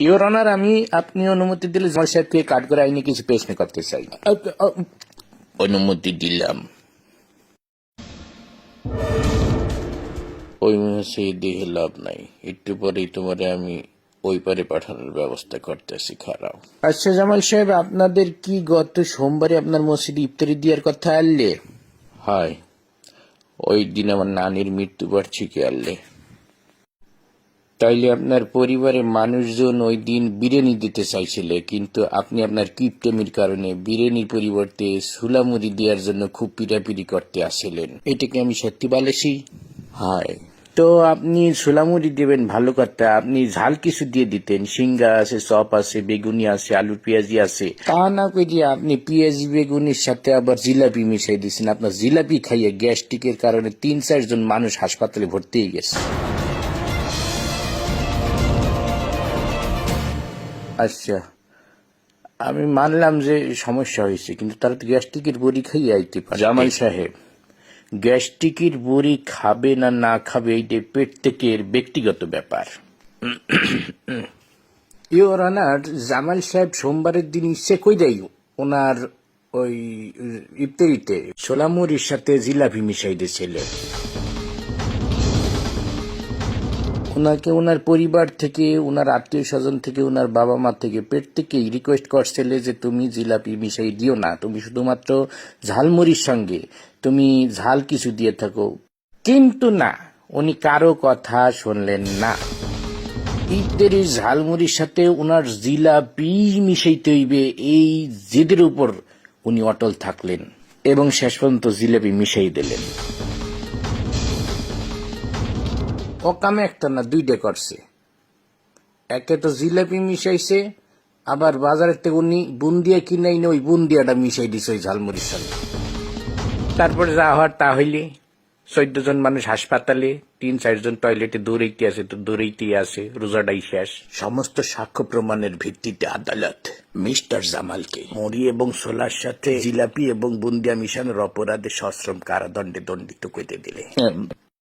Your honour, আমি আপনি অনুমতি দিলে জামাল সাহেবকে কাঠগড় আইনে কিছু প্রশ্ন করতে চাই। অনুমতি দিলাম। ওই মেসে দেখে লাভ নাই, একটু পরেই তোমারে আমি ওই পারে পাঠানোর ব্যবস্থা করতেছি, খারাপ। আচ্ছা জামাল সাহেব, আপনাদের কি গত সোমবারে আপনার মসজিদে ইফতারি দেওয়ার কথা আনলে? হয়, ওই দিন আমার নানির মৃত্যুবার্ষিকী আনলে। তাইলে আপনার পরিবারের মানুষজন ওই দিন বিরিয়ানি দিতে চাইছিল, কিন্তু আপনি আপনার কিপটেমির কারণে বিরিয়ানির পরিবর্তে সুলামুড়ি দেওয়ার জন্য খুব পিটাপিটি করতে আসছিলেন। এটা কি আমি সত্যি বলেছি? হয়। তো আপনি সুলামুড়ি দেবেন ভালো কথা, আপনি ঝাল কিছু দিয়ে দিতেন। সিঙ্গা আছে, চপ আছে, বেগুনি আছে, আলু পেঁয়াজি আছে। তা না কই আপনি পেঁয়াজি বেগুনির সাথে আবার জিলাপি মিশাই দিয়েছেন। আপনার জিলাপি খাইয়ে গ্যাস্ট্রিকের কারণে 3-4 জন মানুষ হাসপাতালে ভর্তি হয়ে গেছে। আচ্ছা, আমি মানলাম যে সমস্যা হয়েছে, কিন্তু তারা তো গ্যাস্ট্রিকের বড়ি খাইয়ে আইতে পারে। জামাল সাহেব, গ্যাস্ট্রিকের বড়ি খাবে না না খাবে এইটা প্রত্যেকের ব্যক্তিগত ব্যাপার। ইওর অনার, জামাল সাহেব সোমবারের দিন ইচ্ছে কই দেয় ওনার ওই ইফতারিতে ছোলামুড়ির সাথে জিলাপি মিশাই দিয়েছিল। ওনাকে ওনার পরিবার থেকে, ওনার আত্মীয় স্বজন থেকে, ওনার বাবা মা থেকে প্রত্যেকেই রিকোয়েস্ট করছিল যে তুমি জিলাপি মিশাই দিও না, তুমি শুধুমাত্র ঝালমুড়ির সঙ্গে তুমি ঝাল কিছু দিয়ে থাকো। কিন্তু না, উনি কারো কথা শুনলেন না। ইফতারির ঝালমুড়ির সাথে ওনার জিলাপি মিশাইতে হইবে, এই জেদের উপর উনি অটল থাকলেন এবং শেষ পর্যন্ত জিলাপি মিশাই দিলেন। ও কামে একটা না দুইটা করছে। একে তো জিলাপি মিশাইছে, আবার বাজারের থেকে উনি বুন্দিয়া কিনে এনে ওই বুন্দিয়াটা মিশাই দিছে ওই ঝালমুড়ির সঙ্গে। তারপরে যা হওয়ার তা হইলে 14 জন মানুষ হাসপাতালে, 3-4 জন টয়লেটে দৌড়াইতে আছে, তো দৌড়াইতেই আছে, রোজাটাই শেষ। সমস্ত সাক্ষ্য প্রমাণের ভিত্তিতে আদালত মিস্টার জামালকে মুড়ি এবং ছোলার সাথে জিলাপি এবং বুন্দিয়া মিশানোর অপরাধে সশ্রম কারাদণ্ডে দণ্ডিত করে দিলে।